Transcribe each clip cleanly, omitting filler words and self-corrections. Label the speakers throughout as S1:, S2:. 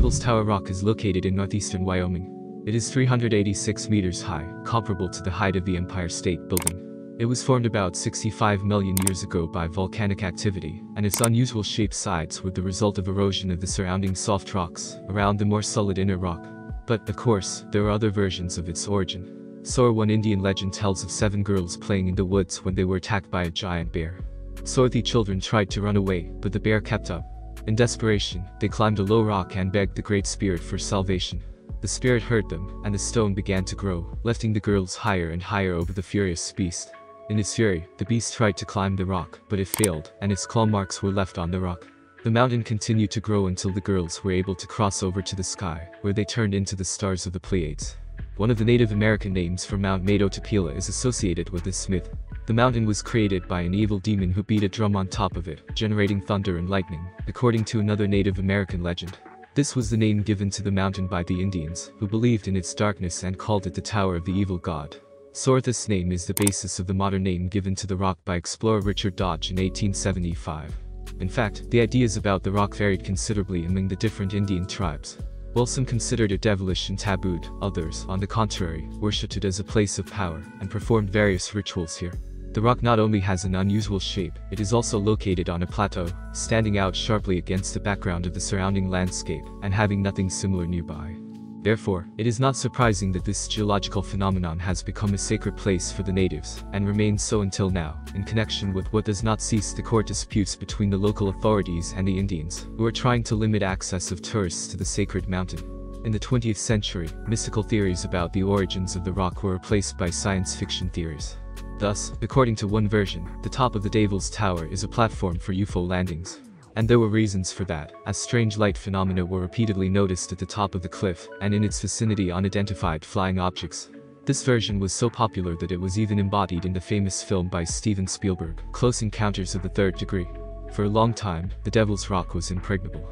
S1: Devil's Tower Rock is located in northeastern Wyoming. It is 386 meters high, comparable to the height of the Empire State Building. It was formed about 65 million years ago by volcanic activity, and its unusual shaped sides were the result of erosion of the surrounding soft rocks around the more solid inner rock. But, of course, there are other versions of its origin. One Indian legend tells of 7 girls playing in the woods when they were attacked by a giant bear. The children tried to run away, but the bear kept up. In desperation, they climbed a low rock and begged the Great Spirit for salvation. The spirit heard them, and the stone began to grow, lifting the girls higher and higher over the furious beast. In its fury, the beast tried to climb the rock, but it failed, and its claw marks were left on the rock. The mountain continued to grow until the girls were able to cross over to the sky, where they turned into the stars of the Pleiades. One of the Native American names for Mount Matotopila is associated with this myth. The mountain was created by an evil demon who beat a drum on top of it, generating thunder and lightning, according to another Native American legend. This was the name given to the mountain by the Indians, who believed in its darkness and called it the Tower of the Evil God. This name is the basis of the modern name given to the rock by explorer Richard Dodge in 1875. In fact, the ideas about the rock varied considerably among the different Indian tribes. While some considered it devilish and tabooed, others, on the contrary, worshipped it as a place of power and performed various rituals here. The rock not only has an unusual shape, it is also located on a plateau, standing out sharply against the background of the surrounding landscape, and having nothing similar nearby. Therefore, it is not surprising that this geological phenomenon has become a sacred place for the natives, and remains so until now, in connection with what does not cease the court disputes between the local authorities and the Indians, who are trying to limit access of tourists to the sacred mountain. In the 20th century, mystical theories about the origins of the rock were replaced by science fiction theories. Thus, according to one version, the top of the Devil's Tower is a platform for UFO landings. And there were reasons for that, as strange light phenomena were repeatedly noticed at the top of the cliff, and in its vicinity unidentified flying objects. This version was so popular that it was even embodied in the famous film by Steven Spielberg, Close Encounters of the Third Degree. For a long time, the Devil's Rock was impregnable.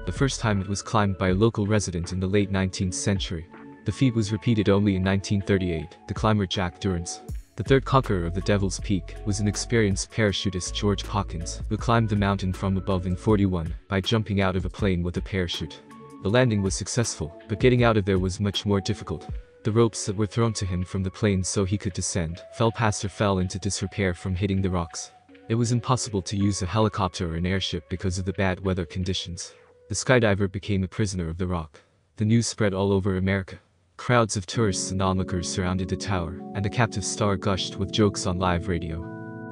S1: The first time it was climbed by a local resident in the late 19th century. The feat was repeated only in 1938, the climber Jack Durrance. The third conqueror of the Devil's Peak was an experienced parachutist George Hawkins, who climbed the mountain from above in 41 by jumping out of a plane with a parachute. The landing was successful, but getting out of there was much more difficult. The ropes that were thrown to him from the plane so he could descend fell past or fell into disrepair from hitting the rocks. It was impossible to use a helicopter or an airship because of the bad weather conditions. The skydiver became a prisoner of the rock. The news spread all over America. Crowds of tourists and onlookers surrounded the tower, and the captive star gushed with jokes on live radio.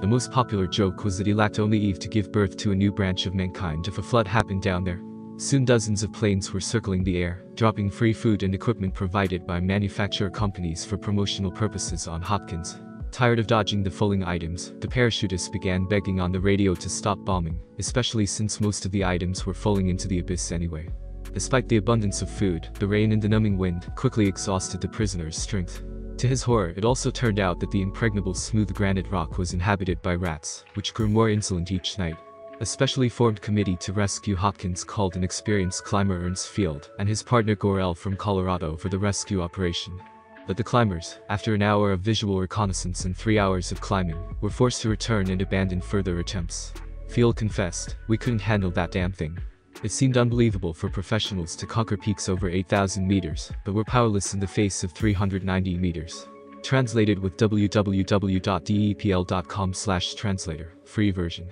S1: The most popular joke was that he lacked only Eve to give birth to a new branch of mankind if a flood happened down there. Soon dozens of planes were circling the air, dropping free food and equipment provided by manufacturer companies for promotional purposes on Hopkins. Tired of dodging the falling items, the parachutists began begging on the radio to stop bombing, especially since most of the items were falling into the abyss anyway. Despite the abundance of food, the rain and the numbing wind quickly exhausted the prisoner's strength. To his horror, it also turned out that the impregnable smooth granite rock was inhabited by rats, which grew more insolent each night. A specially formed committee to rescue Hopkins called an experienced climber Ernst Field and his partner Gorel from Colorado for the rescue operation. But the climbers, after an hour of visual reconnaissance and 3 hours of climbing, were forced to return and abandon further attempts. Field confessed, "We couldn't handle that damn thing. It seemed unbelievable for professionals to conquer peaks over 8,000 meters, but were powerless in the face of 390 meters. Translated with www.depl.com/translator, free version.